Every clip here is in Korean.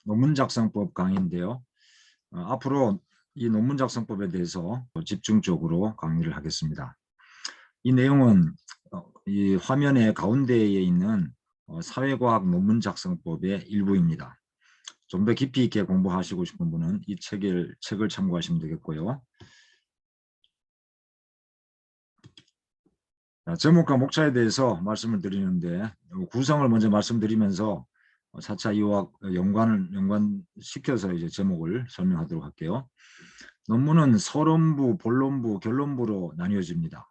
논문 작성법 강의인데요. 앞으로 이 논문 작성법에 대해서 집중적으로 강의를 하겠습니다. 이 내용은 이 화면의 가운데에 있는 사회과학 논문 작성법의 일부입니다. 좀 더 깊이 있게 공부하시고 싶은 분은 이 책을 참고하시면 되겠고요. 제목과 목차에 대해서 말씀을 드리는데 구성을 먼저 말씀드리면서 4차 이화학 연관시켜서 이제 제목을 설명하도록 할게요. 논문은 서론부, 본론부, 결론부로 나뉘어집니다.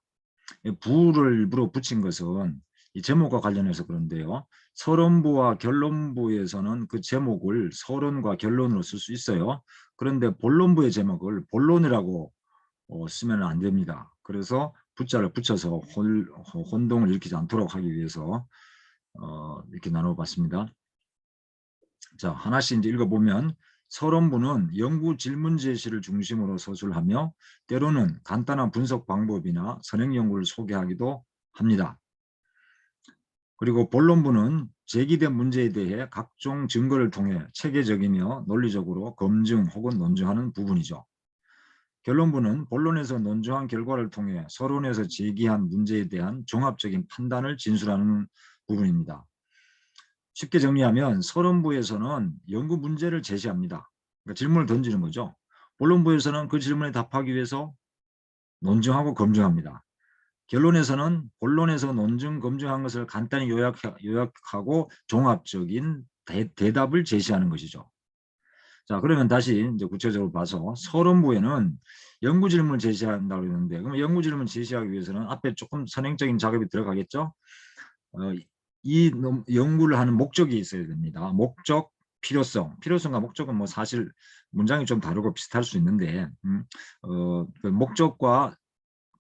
부를 일부러 붙인 것은 이 제목과 관련해서 그런데요. 서론부와 결론부에서는 그 제목을 서론과 결론으로 쓸 수 있어요. 그런데 본론부의 제목을 본론이라고 쓰면 안 됩니다. 그래서 부자를 붙여서 혼동을 일으키지 않도록 하기 위해서 이렇게 나눠봤습니다. 자, 하나씩 이제 읽어보면 서론부는 연구 질문 제시를 중심으로 서술하며 때로는 간단한 분석 방법이나 선행 연구를 소개하기도 합니다. 그리고 본론부는 제기된 문제에 대해 각종 증거를 통해 체계적이며 논리적으로 검증 혹은 논증하는 부분이죠. 결론부는 본론에서 논증한 결과를 통해 서론에서 제기한 문제에 대한 종합적인 판단을 진술하는 부분입니다. 쉽게 정리하면 서론부에서는 연구 문제를 제시합니다. 그러니까 질문을 던지는 거죠. 본론부에서는 그 질문에 답하기 위해서 논증하고 검증합니다. 결론에서는 본론에서 논증, 검증한 것을 간단히 요약하고 종합적인 대답을 제시하는 것이죠. 자, 그러면 다시 이제 구체적으로 봐서 서론부에는 연구 질문을 제시한다고 했는데, 그럼 연구 질문을 제시하기 위해서는 앞에 조금 선행적인 작업이 들어가겠죠? 이 연구를 하는 목적이 있어야 됩니다. 목적, 필요성과 목적은 뭐 사실 문장이 좀 다르고 비슷할 수 있는데, 그 목적과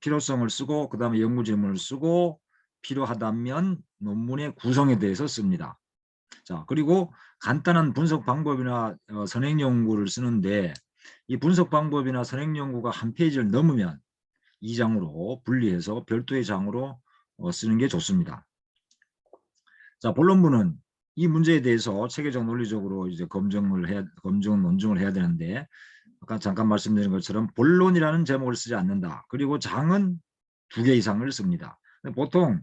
필요성을 쓰고, 그 다음에 연구 질문을 쓰고, 필요하다면 논문의 구성에 대해서 씁니다. 자, 그리고 간단한 분석 방법이나 선행 연구를 쓰는데, 이 분석 방법이나 선행 연구가 한 페이지를 넘으면 2장으로 분리해서 별도의 장으로 쓰는 게 좋습니다. 자, 본론부는 이 문제에 대해서 체계적 논리적으로 이제 논증을 해야 되는데, 아까 잠깐 말씀드린 것처럼 본론이라는 제목을 쓰지 않는다. 그리고 장은 2개 이상을 씁니다. 보통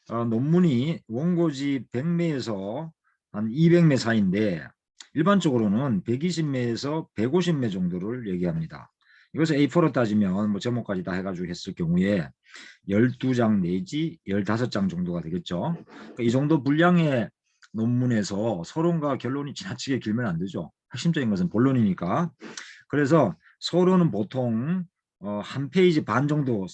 논문이 원고지 100매에서 한 200매 사이인데 일반적으로는 120매에서 150매 정도를 얘기합니다. 이것을 A4로 따지면 뭐 제목까지 다 해가지고 했을 경우에 12장 내지 15장 정도가 되겠죠. 그러니까 이 정도 분량의 논문에서 서론과 결론이 지나치게 길면 안 되죠. 핵심적인 것은 본론이니까. 그래서 서론은 보통 한 페이지 반 정도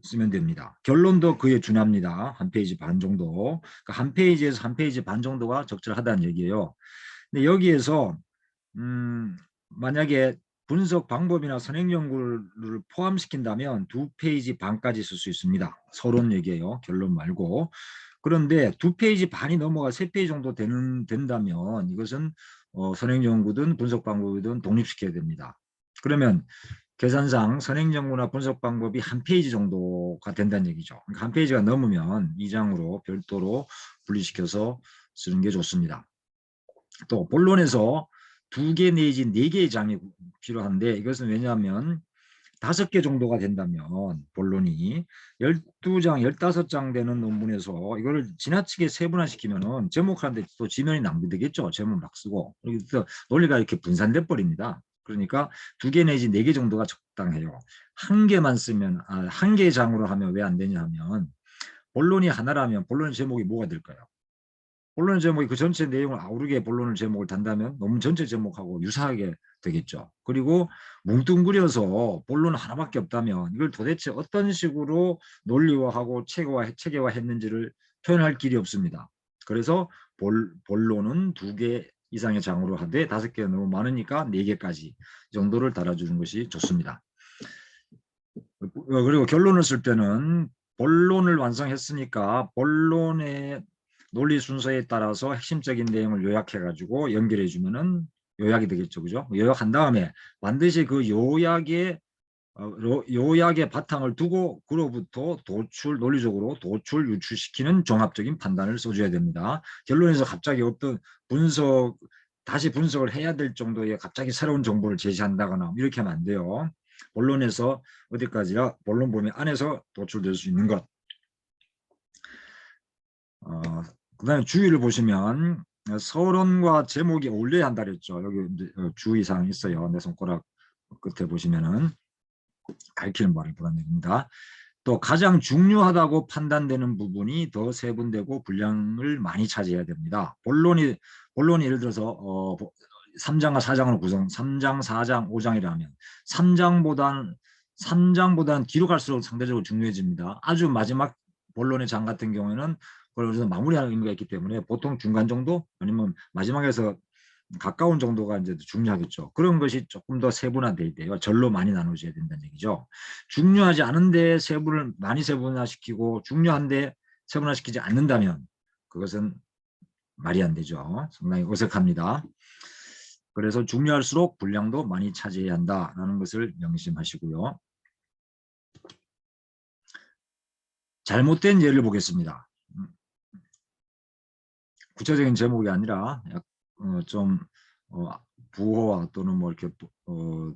쓰면 됩니다. 결론도 그에 준합니다. 한 페이지 반 정도. 그러니까 한 페이지에서 한 페이지 반 정도가 적절하다는 얘기예요. 근데 여기에서 만약에 분석 방법이나 선행 연구를 포함시킨다면 2페이지 반까지 쓸 수 있습니다. 서론 얘기예요. 결론 말고. 그런데 2페이지 반이 넘어가 3페이지 정도 된다면 이것은 선행 연구든 분석 방법이든 독립시켜야 됩니다. 그러면 계산상 선행 연구나 분석 방법이 한 페이지 정도가 된다는 얘기죠. 그러니까 한 페이지가 넘으면 2장으로 별도로 분리시켜서 쓰는 게 좋습니다. 또 본론에서 2개 내지 4개의 장이 필요한데 이것은 왜냐하면 5개 정도가 된다면 본론이 12장, 15장 되는 논문에서 이거를 지나치게 세분화시키면은 제목하는데 또 지면이 낭비되겠죠. 제목 막 쓰고. 그래서 논리가 이렇게 분산돼 버립니다. 그러니까 2개 내지 4개 정도가 적당해요. 한 개만 쓰면, 한 개의 장으로 하면 왜 안 되냐 하면 본론이 하나라면 본론 제목이 뭐가 될까요? 본론 제목이 그 전체 내용을 아우르게 본론을 제목을 단다면 논문 전체 제목하고 유사하게 되겠죠. 그리고 뭉뚱그려서 본론 하나밖에 없다면 이걸 도대체 어떤 식으로 논리화하고 체계화했는지를 표현할 길이 없습니다. 그래서 본론은 2개 이상의 장으로 하되 5개가 너무 많으니까 4개까지 정도를 달아주는 것이 좋습니다. 그리고 결론을 쓸 때는 본론을 완성했으니까 본론의 논리 순서에 따라서 핵심적인 내용을 요약해가지고 연결해주면은 요약이 되겠죠. 그죠? 요약한 다음에 반드시 그 요약의 바탕을 두고 그로부터 논리적으로 유출시키는 종합적인 판단을 써줘야 됩니다. 결론에서 갑자기 어떤 분석 다시 분석을 해야 될 정도의 갑자기 새로운 정보를 제시한다거나 이렇게 하면 안 돼요. 본론에서 어디까지나 본론 범위 안에서 도출될 수 있는 것. 그다음에 주의를 보시면 서론과 제목이 어울려야 한다 그랬죠. 여기 주의사항이 있어요. 내 손가락 끝에 보시면은 가리키는 바를 보라입니다. 또 가장 중요하다고 판단되는 부분이 더 세분되고 분량을 많이 차지해야 됩니다. 본론이 예를 들어서 3장과 4장으로 구성, 3장, 4장, 5장이라면 3장보다는 뒤로 갈수록 상대적으로 중요해집니다. 아주 마지막 본론의 장 같은 경우에는 그래서 마무리하는 의미가 있기 때문에 보통 중간 정도 아니면 마지막에서 가까운 정도가 이제 중요하겠죠. 그런 것이 조금 더 세분화되어 있대요. 절로 많이 나눠져야 된다는 얘기죠. 중요하지 않은데 세분을 많이 세분화시키고 중요한데 세분화시키지 않는다면 그것은 말이 안 되죠. 상당히 어색합니다. 그래서 중요할수록 분량도 많이 차지해야 한다는 것을 명심하시고요. 잘못된 예를 보겠습니다. 구체적인 제목이 아니라 좀 부호화 또는 뭐 이렇게 뭐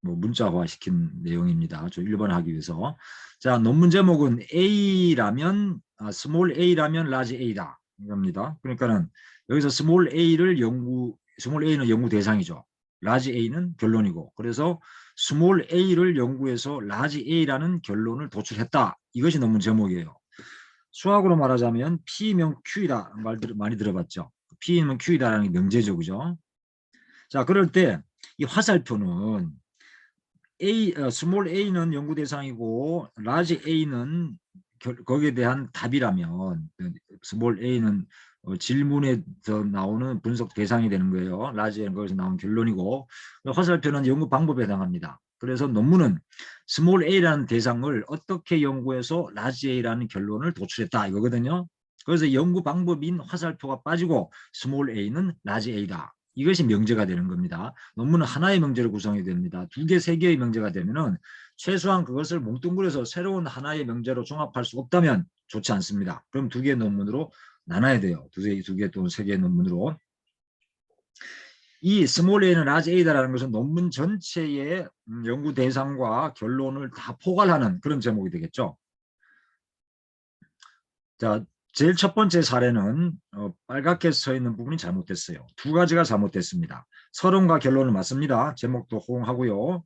문자화 시킨 내용입니다. 좀 일반화하기 위해서. 자, 논문 제목은 A라면 스몰 A라면 라지 A다 이겁니다. 그러니까는 여기서 스몰 A는 연구 대상이죠. 라지 A는 결론이고, 그래서 스몰 A를 연구해서 라지 A라는 결론을 도출했다. 이것이 논문 제목이에요. 수학으로 말하자면 P면 Q이다 말들 많이 들어봤죠. P면 Q이다라는 게 명제죠, 그죠? 자, 그럴 때 이 화살표는 스몰 a는 연구 대상이고 라지 a는 거기에 대한 답이라면 스몰 a는 질문에서 나오는 분석 대상이 되는 거예요. 라지 a는 거기서 나온 결론이고 화살표는 연구 방법에 해당합니다. 그래서 논문은 스몰 a라는 대상을 어떻게 연구해서 라지 a라는 결론을 도출했다 이거거든요. 그래서 연구 방법인 화살표가 빠지고 스몰 a는 라지 a다. 이것이 명제가 되는 겁니다. 논문은 하나의 명제로 구성이 됩니다. 2개, 3개의 명제가 되면은 최소한 그것을 뭉뚱그려서 새로운 하나의 명제로 종합할 수 없다면 좋지 않습니다. 그럼 2개의 논문으로 나눠야 돼요. 2개 또는 3개의 논문으로. 이 스몰 a는 라지 a다라는 것은 논문 전체의 연구 대상과 결론을 다 포괄하는 그런 제목이 되겠죠. 자, 제일 첫 번째 사례는 빨갛게 서 있는 부분이 잘못됐어요. 2가지가 잘못됐습니다. 서론과 결론은 맞습니다. 제목도 호응하고요.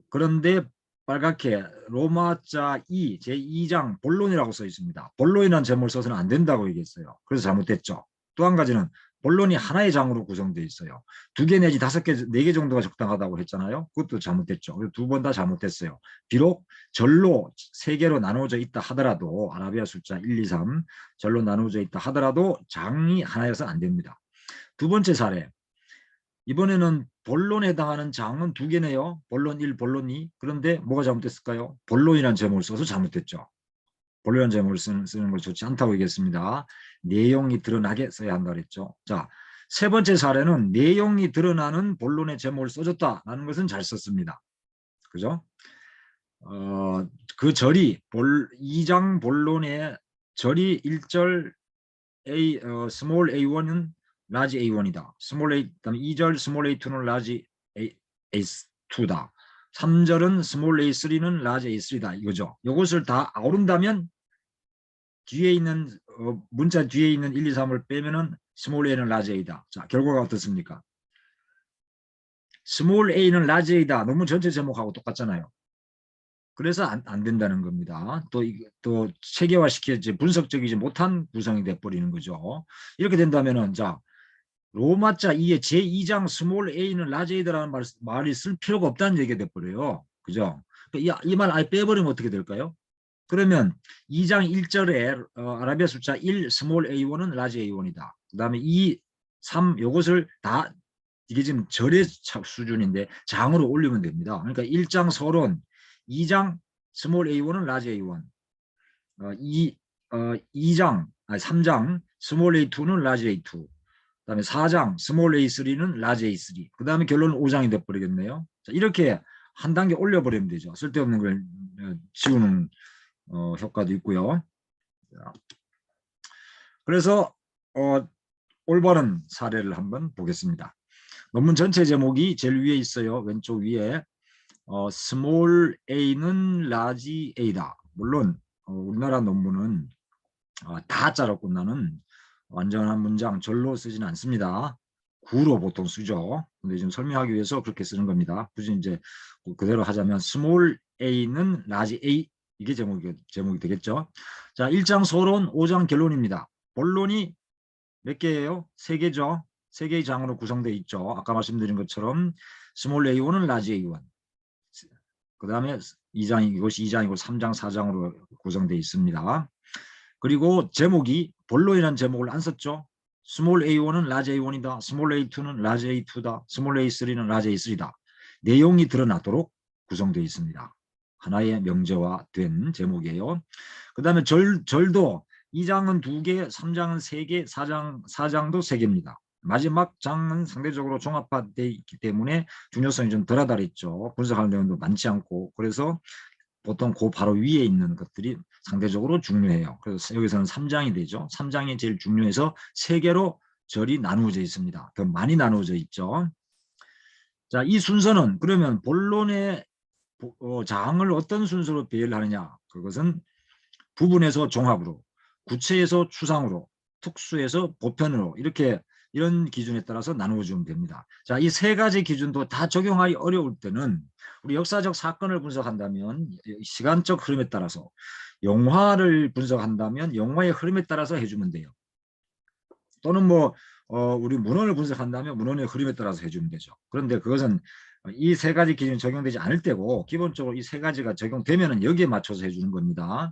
그런데 빨갛게 로마자 2, 제2장 본론이라고 써 있습니다. 본론이라는 제목을 써서는 안 된다고 얘기했어요. 그래서 잘못됐죠. 또 한 가지는 본론이 하나의 장으로 구성되어 있어요. 2개 내지 5개, 4개 정도가 적당하다고 했잖아요. 그것도 잘못됐죠. 2번 다 잘못됐어요. 비록 절로 3개로 나누어져 있다 하더라도 아라비아 숫자 1, 2, 3 절로 나누어져 있다 하더라도 장이 하나여서 안 됩니다. 2번째 사례. 이번에는 본론에 해당하는 장은 2개네요. 본론 1, 본론 2. 그런데 뭐가 잘못됐을까요? 본론이라는 제목을 써서 잘못됐죠. 본론이라는 제목을 쓰는 걸 좋지 않다고 얘기했습니다. 내용이 드러나게 써야 한다고 했죠. 자, 3번째 사례는 내용이 드러나는 본론의 제목을 써줬다라는 것은 잘 썼습니다. 그죠? 그 절이 2장 본론의 절이 1절 스몰 a1은 라지 a1이다. 스몰 a, 그다음에 2절 스몰 a2는 라지 a2다. 3절은 스몰 a3는 라지 a3다. 이거죠. 이것을 다 아우른다면 뒤에 있는 문자 뒤에 있는 1, 2, 3을 빼면은 스몰 a는 라지 a다. 자, 결과가 어떻습니까? 스몰 a는 라지 a다. 논문 전체 제목하고 똑같잖아요. 그래서 안 된다는 겁니다. 또 체계화시키지 분석적이지 못한 구성이 돼버리는 거죠. 이렇게 된다면은 자 로마자 2의 제2장 스몰 a는 라지 a다라는 말이 쓸 필요가 없다는 얘기가 돼버려요. 그죠? 이 말 아예 빼버리면 어떻게 될까요? 그러면 2장 1절에 아라비아 숫자 1 스몰 a1은 라지 a1이다. 그 다음에 2, 3 요것을 다 이게 지금 절의 수준인데 장으로 올리면 됩니다. 그러니까 1장 서론 2장 스몰 a1은 라지 a1 2장 3장 스몰 a2는 라지 a2 그 다음에 4장 스몰 a3는 라지 a3 그 다음에 결론은 5장이 돼버리겠네요. 자, 이렇게 한 단계 올려버리면 되죠. 쓸데없는 걸 지우는 효과도 있고요. 그래서 올바른 사례를 한번 보겠습니다. 논문 전체 제목이 제일 위에 있어요. 왼쪽 위에 small a는 large a다. 물론 우리나라 논문은 다자로 끝나는 완전한 문장 절로 쓰지는 않습니다. 구로 보통 쓰죠. 근데 지금 설명하기 위해서 그렇게 쓰는 겁니다. 굳이 이제 그대로 하자면 small a는 large a 이게 제목이 되겠죠. 자, 1장 서론, 5장 결론입니다. 본론이 몇 개예요? 3개죠. 3개의 장으로 구성되어 있죠. 아까 말씀드린 것처럼 small a1은 large a1. 그 다음에 2장, 이것이 2장이고 3장, 4장으로 구성되어 있습니다. 그리고 제목이 본론이라는 제목을 안 썼죠. 스몰 A1은 라지 A1이다. 스몰 A2는 라지 A2다. 스몰 A3는 라지 A3다. 내용이 드러나도록 구성되어 있습니다. 하나의 명제화된 제목이에요. 그 다음에 절도 2장은 2개, 3장은 3개, 4장도 3개입니다. 마지막 장은 상대적으로 종합화되어 있기 때문에 중요성이 좀 덜하다 그랬죠. 분석할 내용도 많지 않고 그래서 보통 그 바로 위에 있는 것들이 상대적으로 중요해요. 그래서 여기서는 3장이 되죠. 3장이 제일 중요해서 3개로 절이 나누어져 있습니다. 더 많이 나누어져 있죠. 자, 이 순서는 그러면 본론의 장을 어떤 순서로 배열하느냐. 그것은 부분에서 종합으로, 구체에서 추상으로, 특수에서 보편으로 이런 기준에 따라서 나누어주면 됩니다. 자, 이 3가지 기준도 다 적용하기 어려울 때는 우리 역사적 사건을 분석한다면 시간적 흐름에 따라서 영화를 분석한다면 영화의 흐름에 따라서 해주면 돼요. 또는 우리 문헌을 분석한다면 문헌의 흐름에 따라서 해주면 되죠. 그런데 그것은 이 3가지 기준이 적용되지 않을 때고 기본적으로 이 3가지가 적용되면 여기에 맞춰서 해주는 겁니다.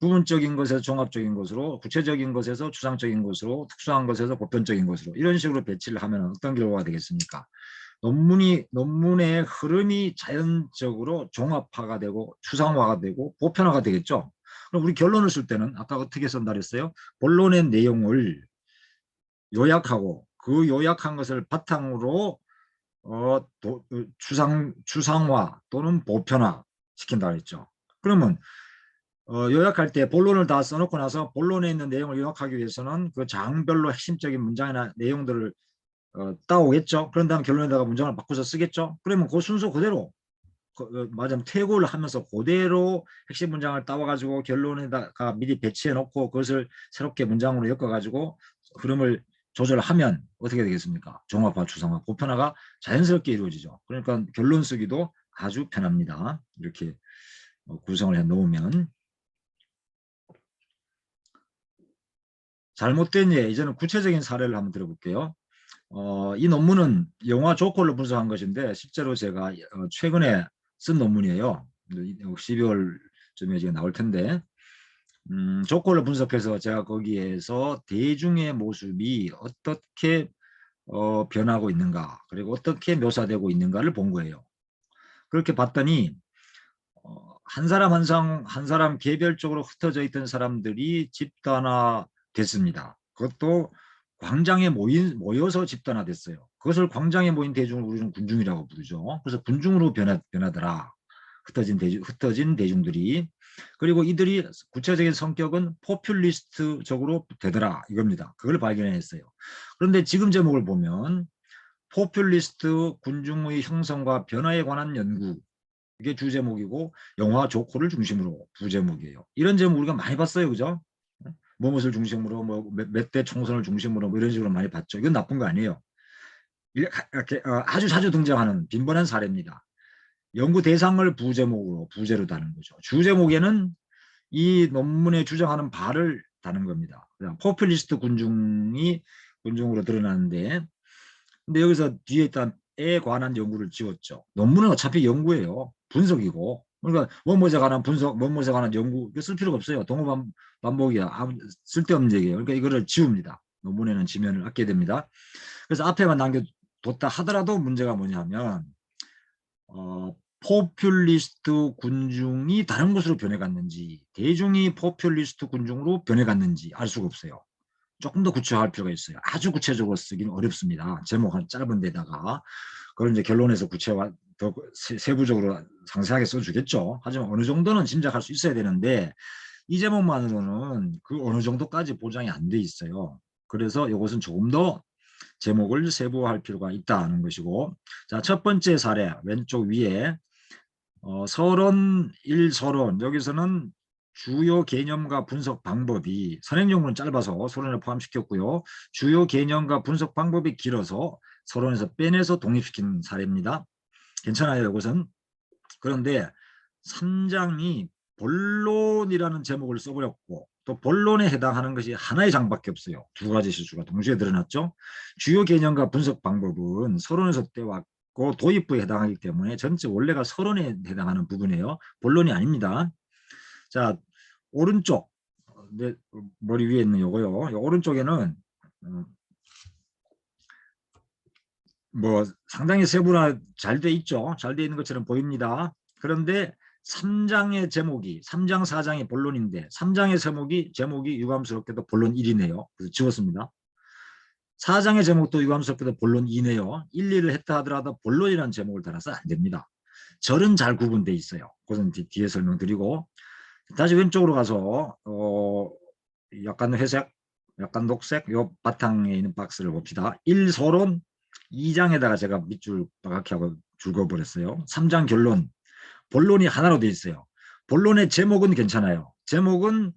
부분적인 것에서 종합적인 것으로, 구체적인 것에서 추상적인 것으로, 특수한 것에서 보편적인 것으로 이런 식으로 배치를 하면 어떤 결과가 되겠습니까? 논문의 흐름이 자연적으로 종합화가 되고 추상화가 되고 보편화가 되겠죠. 그럼 우리 결론을 쓸 때는 아까 어떻게 쓴다 그랬어요? 본론의 내용을 요약하고 그 요약한 것을 바탕으로 추상화 또는 보편화 시킨다 그랬죠. 그러면 요약할 때 본론을 다 써놓고 나서 본론에 있는 내용을 요약하기 위해서는 그 장별로 핵심적인 문장이나 내용들을 따오겠죠. 그런 다음 결론에다가 문장을 바꿔서 쓰겠죠. 그러면 그 순서 그대로 맞으면 퇴고를 하면서 그대로 핵심 문장을 따와가지고 결론에다가 미리 배치해 놓고 그것을 새롭게 문장으로 엮어가지고 흐름을 조절하면 어떻게 되겠습니까? 종합화, 추상화, 보편화가 자연스럽게 이루어지죠. 그러니까 결론 쓰기도 아주 편합니다. 이렇게 구성을 해 놓으면. 잘못된 예, 이제는 구체적인 사례를 한번 들어볼게요. 이 논문은 영화 조콜로 분석한 것인데 실제로 제가 최근에 쓴 논문이에요. 12월쯤에 이제 나올 텐데 조콜로 분석해서 제가 거기에서 대중의 모습이 어떻게 변하고 있는가 그리고 어떻게 묘사되고 있는가를 본 거예요. 그렇게 봤더니 한 사람 한 사람 개별적으로 흩어져 있던 사람들이 집단화 됐습니다. 그것도 광장에 모여서 집단화됐어요. 그것을 광장에 모인 대중을 우리는 군중이라고 부르죠. 그래서 군중으로 변하더라. 흩어진 대중들이. 그리고 이들이 구체적인 성격은 포퓰리스트적으로 되더라. 이겁니다. 그걸 발견했어요. 그런데 지금 제목을 보면 포퓰리스트 군중의 형성과 변화에 관한 연구 이게 주제목이고 영화 조커를 중심으로 부제목이에요. 이런 제목 우리가 많이 봤어요. 그죠? 무엇을 중심으로 몇 대 총선을 중심으로 이런 식으로 많이 봤죠. 이건 나쁜 거 아니에요. 이렇게 아주 자주 등장하는 빈번한 사례입니다. 연구 대상을 부제로 다는 거죠. 주제목에는 이 논문에 주장하는 바를 다는 겁니다. 포퓰리스트 군중으로 드러나는데 근데 여기서 뒤에 있던 에 관한 연구를 지었죠. 논문은 어차피 연구예요. 분석이고. 그러니까 뭐뭐에 관한 분석, 뭐뭐에 관한 연구 쓸 필요가 없어요. 동호 반복이야. 아무 쓸데없는 얘기예요. 그러니까 이거를 지웁니다. 논문에는 지면을 아껴야 됩니다. 그래서 앞에만 남겨뒀다 하더라도 문제가 뭐냐면 포퓰리스트 군중이 다른 곳으로 변해갔는지 대중이 포퓰리스트 군중으로 변해갔는지 알 수가 없어요. 조금 더 구체화할 필요가 있어요. 아주 구체적으로 쓰기는 어렵습니다. 제목 한 짧은 데다가 그걸 이제 결론에서 구체화 더 세부적으로 상세하게 써주겠죠. 하지만 어느 정도는 짐작할 수 있어야 되는데 이 제목만으로는 그 어느 정도까지 보장이 안 돼 있어요. 그래서 이것은 조금 더 제목을 세부화할 필요가 있다는 것이고, 자, 첫 번째 사례 왼쪽 위에 서론 1서론, 여기서는 주요 개념과 분석 방법이 선행용문은 짧아서 서론에 포함시켰고요. 주요 개념과 분석 방법이 길어서 서론에서 빼내서 독립시킨 사례입니다. 괜찮아요, 이것은. 그런데 3장이 본론이라는 제목을 써버렸고, 또 본론에 해당하는 것이 하나의 장밖에 없어요. 두 가지 실수가 동시에 드러났죠. 주요 개념과 분석 방법은 서론에서 떼왔고 도입부에 해당하기 때문에 전체 원래가 서론에 해당하는 부분이에요. 본론이 아닙니다. 자, 오른쪽 내 머리 위에 있는 요거요. 요 오른쪽에는 뭐 상당히 세분화 잘 돼 있죠. 잘 돼 있는 것처럼 보입니다. 그런데 3장의 제목이 3장 4장의 본론인데 3장의 제목이 유감스럽게도 본론 1이네요. 그래서 지웠습니다. 4장의 제목도 유감스럽게도 본론 2네요. 1, 2를 했다 하더라도 본론이라는 제목을 달아서 안 됩니다. 절은 잘 구분돼 있어요. 그것은 뒤에 설명드리고, 다시 왼쪽으로 가서 약간 회색, 약간 녹색 요 바탕에 있는 박스를 봅시다. 1서론 2장에다가 제가 밑줄 빠각히 하고 줄거버렸어요. 3장 결론, 본론이 하나로 돼 있어요. 본론의 제목은 괜찮아요. 제목은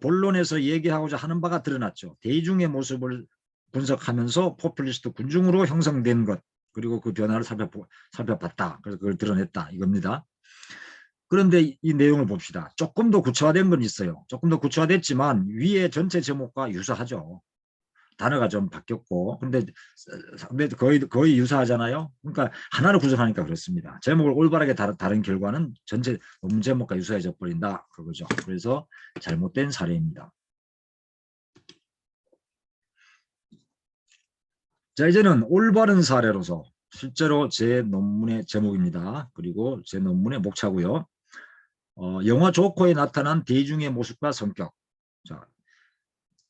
본론에서 얘기하고자 하는 바가 드러났죠. 대중의 모습을 분석하면서 포퓰리스트 군중으로 형성된 것, 그리고 그 변화를 살펴봤다. 그래서 그걸 드러냈다 이겁니다. 그런데 이 내용을 봅시다. 조금 더 구체화된 건 있어요. 조금 더 구체화됐지만 위에 전체 제목과 유사하죠. 단어가 좀 바뀌었고, 근데 거의 유사하잖아요. 그러니까 하나를 구성하니까 그렇습니다. 제목을 올바르게 다른 결과는 전체 논문 제목과 유사해져 버린다 그거죠. 그래서 잘못된 사례입니다. 자, 이제는 올바른 사례로서 실제로 제 논문의 제목입니다. 그리고 제 논문의 목차고요. 영화 조커에 나타난 대중의 모습과 성격. 자,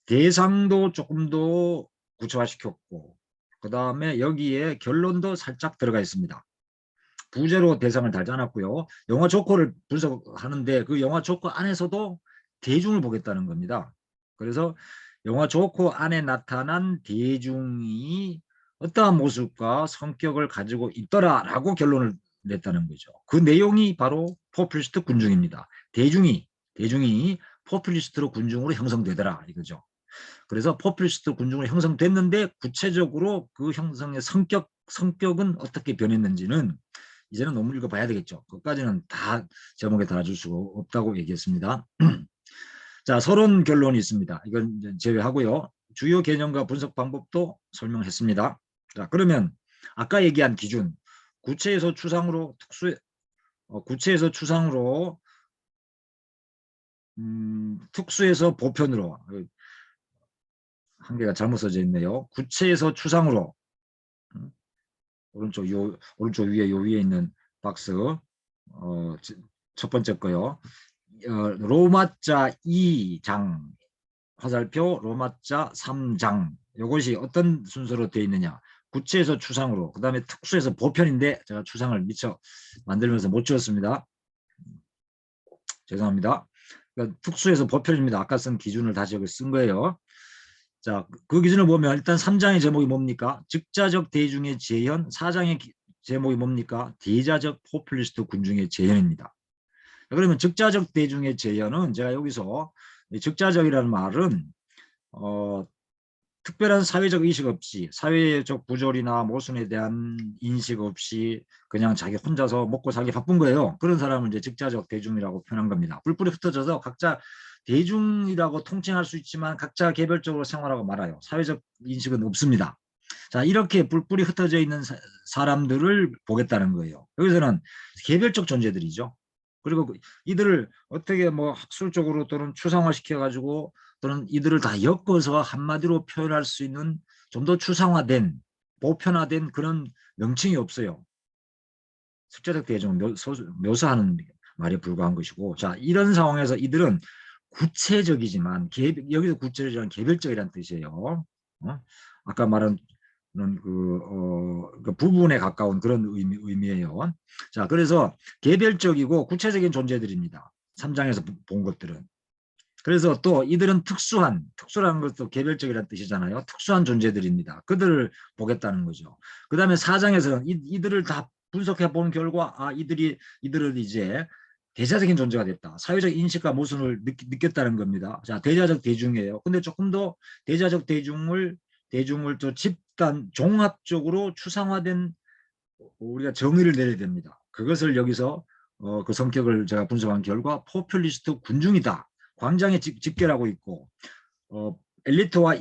대상도 조금 더 구체화시켰고, 그 다음에 여기에 결론도 살짝 들어가 있습니다. 부제로 대상을 달지 않았고요. 영화 조커를 분석하는데 그 영화 조커 안에서도 대중을 보겠다는 겁니다. 그래서 영화 조커 안에 나타난 대중이 어떠한 모습과 성격을 가지고 있더라라고 결론을 냈다는 거죠. 그 내용이 바로 포퓰리스트 군중입니다. 대중이 포퓰리스트로 군중으로 형성되더라 이거죠. 그래서 포퓰리스트 군중으로 형성됐는데 구체적으로 그 형성의 성격은 어떻게 변했는지는 이제는 논문 읽어봐야 되겠죠. 그것까지는 다 제목에 달아줄 수가 없다고 얘기했습니다. 자, 서론 결론이 있습니다. 이건 제외하고요. 주요 개념과 분석 방법도 설명했습니다. 자, 그러면 아까 얘기한 기준, 구체에서 추상으로 특수에서 보편으로, 한 개가 잘못 써져 있네요. 구체에서 추상으로, 오른쪽 위에 요 위에 있는 박스, 첫 번째 거요. 로마자 2장 화살표, 로마자 3장, 이것이 어떤 순서로 되어 있느냐. 구체에서 추상으로, 그 다음에 특수에서 보편인데 제가 추상을 미처 만들면서 못 지웠습니다. 죄송합니다. 그러니까 특수에서 보편입니다. 아까 쓴 기준을 다시 여기 쓴 거예요. 자, 그 기준을 보면 일단 3장의 제목이 뭡니까? 즉자적 대중의 재현. 4장의 제목이 뭡니까? 대자적 포퓰리스트 군중의 재현입니다. 그러면 즉자적 대중의 재현은 제가 여기서 즉자적이라는 말은 특별한 사회적 의식 없이, 사회적 구조리나 모순에 대한 인식 없이 그냥 자기 혼자서 먹고 살기 바쁜 거예요. 그런 사람을 이제 즉자적 대중이라고 표현한 겁니다. 뿔뿔이 흩어져서 각자 대중이라고 통칭할 수 있지만 각자 개별적으로 생활하고 말아요. 사회적 인식은 없습니다. 자, 이렇게 뿔뿔이 흩어져 있는 사람들을 보겠다는 거예요. 여기서는 개별적 존재들이죠. 그리고 이들을 어떻게 뭐 학술적으로 또는 추상화시켜 가지고 또는 이들을 다 엮어서 한마디로 표현할 수 있는 좀 더 추상화된, 보편화된 그런 명칭이 없어요. 숫자적 대중을 묘사하는 말에 불과한 것이고, 자, 이런 상황에서 이들은 구체적이지만 여기서 구체적이란 개별적이라는 뜻이에요. 아까 말한 그 부분에 가까운 그런 의미예요. 자, 그래서 개별적이고 구체적인 존재들입니다. 3장에서 본 것들은. 그래서 또 이들은 특수라는 것도 개별적이라는 뜻이잖아요. 특수한 존재들입니다. 그들을 보겠다는 거죠. 그 다음에 4장에서는 이들을 다 분석해 본 결과 이들은 이제 대자적인 존재가 됐다. 사회적 인식과 모순을 느꼈다는 겁니다. 자, 대자적 대중이에요. 근데 조금 더 대자적 대중을 또 집단 종합적으로 추상화된 우리가 정의를 내려야 됩니다. 그것을 여기서 그 성격을 제가 분석한 결과 포퓰리스트 군중이다. 광장에 집결하고 있고 엘리트와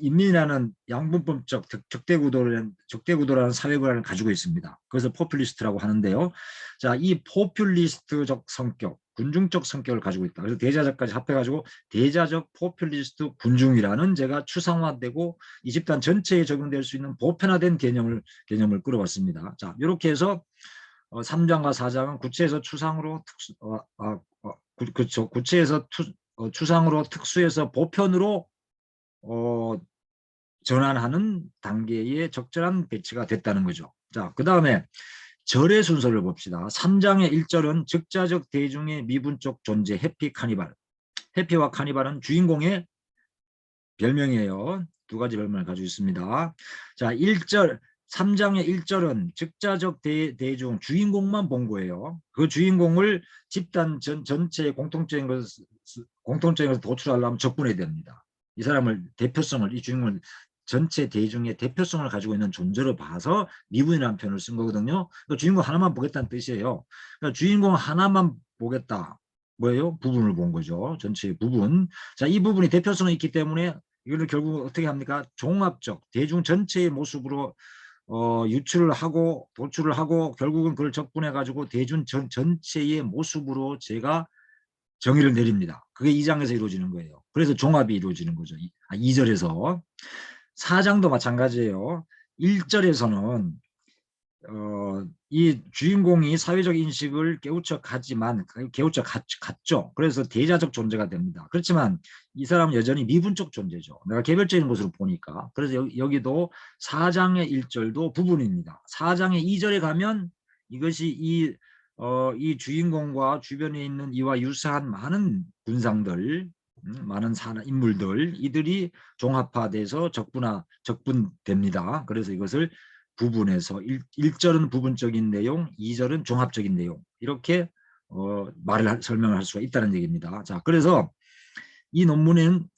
인민이라는 양분법적 적대구도라는 사회관을 가지고 있습니다. 그래서 포퓰리스트라고 하는데요. 자, 이 포퓰리스트적 성격, 군중적 성격을 가지고 있다. 그래서 대자적까지 합해가지고 대자적 포퓰리스트 군중이라는 제가 추상화되고 이 집단 전체에 적용될 수 있는 보편화된 개념을 끌어봤습니다. 자, 이렇게 해서 3장과 4장은 구체에서 추상으로 구체에서 추상으로 특수에서 보편으로 전환하는 단계의 적절한 배치가 됐다는 거죠. 자, 그 다음에 절의 순서를 봅시다. 3장의 1절은 적자적 대중의 미분적 존재 해피 카니발. 해피와 카니발은 주인공의 별명이에요. 두 가지 별명을 가지고 있습니다. 자, 3장의 1절은 적자적 대중 주인공만 본 거예요. 그 주인공을 집단 전체의 공통적인 것을 도출하려면 적분해야 됩니다. 이 사람을 이 주인공을 전체 대중의 대표성을 가지고 있는 존재로 봐서 미분이라는 표현을 쓴 거거든요. 그러니까 주인공 하나만 보겠다는 뜻이에요. 그러니까 주인공 하나만 보겠다. 뭐예요? 부분을 본 거죠. 전체의 부분. 자, 이 부분이 대표성이 있기 때문에 이걸 결국 어떻게 합니까? 종합적 대중 전체의 모습으로 유출을 하고 도출을 하고 결국은 그걸 적분해 가지고 대중 전체의 모습으로 제가 정의를 내립니다. 그게 2장에서 이루어지는 거예요. 그래서 종합이 이루어지는 거죠. 2절에서 4장도 마찬가지예요. 1절에서는 이 주인공이 사회적 인식을 깨우쳐 갔죠. 그래서 대자적 존재가 됩니다. 그렇지만 이 사람은 여전히 미분적 존재죠. 내가 개별적인 것으로 보니까. 그래서 여기도 4장의 1절도 부분입니다. 4장의 2절에 가면 이것이 이 주인공과 주변에 있는 이와 유사한 많은 군상들, 많은 인물들, 이들이 종합화돼서 적분됩니다. 그래서 이것을 부분에서 1절은 부분적인 내용, 2절은 종합적인 내용, 이렇게 설명을 할 수가 있다는 얘기입니다. 자, 그래서 이 논문은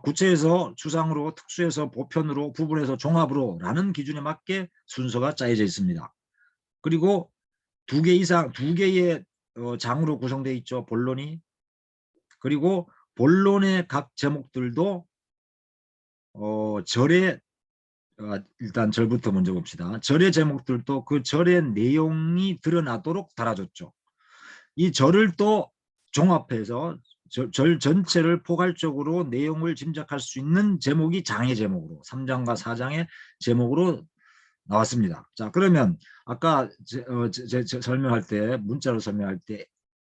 구체에서 추상으로, 특수에서 보편으로, 부분에서 종합으로 라는 기준에 맞게 순서가 짜여져 있습니다. 그리고 두 개의 장으로 구성되어 있죠. 본론이. 그리고 본론의 각 제목들도 절의 일단 절부터 먼저 봅시다. 절의 제목들도 그 절의 내용이 드러나도록 달아줬죠. 이 절을 또 종합해서 절 전체를 포괄적으로 내용을 짐작할 수 있는 제목이 장의 제목으로 3장과 4장의 제목으로 나왔습니다. 자, 그러면 아까 설명할 때 문자로 설명할 때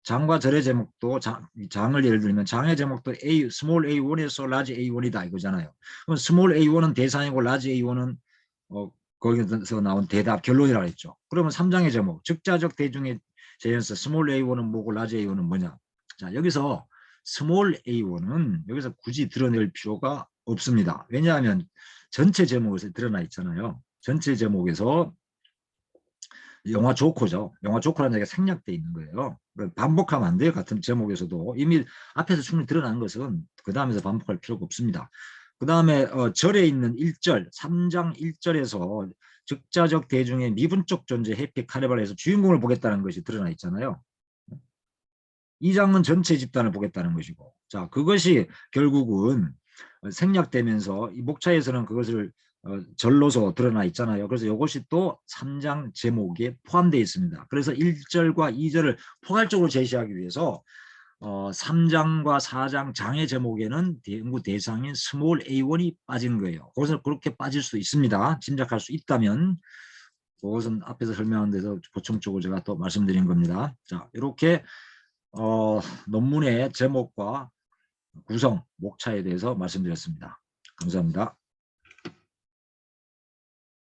장과 절의 제목도 장을 예를 들면 장의 제목도 스몰 A1에서 라지 A1이다 이거잖아요. 그럼 스몰 A1은 대상이고 라지 A1은 거기서 나온 대답 결론이라고 했죠. 그러면 3장의 제목 적자적 대중의 제연서 스몰 A1은 뭐고 라지 A1은 뭐냐. 자, 여기서 스몰 A1은 여기서 굳이 드러낼 필요가 없습니다. 왜냐하면 전체 제목에서 드러나 있잖아요. 전체 제목에서 영화 조커죠. 영화 조커라는 얘기가 생략되어 있는 거예요. 반복하면 안 돼요. 같은 제목에서도. 이미 앞에서 충분히 드러난 것은 그 다음에서 반복할 필요가 없습니다. 그 다음에 절에 있는 1절, 3장 1절에서 적자적 대중의 미분적 존재 해피 카니발에서 주인공을 보겠다는 것이 드러나 있잖아요. 2장은 전체 집단을 보겠다는 것이고, 자, 그것이 결국은 생략되면서 이 목차에서는 그것을 절로서 드러나 있잖아요. 그래서 이것이 또 3장 제목에 포함되어 있습니다. 그래서 1절과 2절을 포괄적으로 제시하기 위해서 3장과 4장 장의 제목에는 연구 대상인 스몰 A1이 빠진 거예요. 그것은 그렇게 빠질 수 있습니다. 짐작할 수 있다면 그것은 앞에서 설명한 데서 보충적으로 제가 또 말씀드린 겁니다. 자, 이렇게 논문의 제목과 구성, 목차에 대해서 말씀드렸습니다. 감사합니다.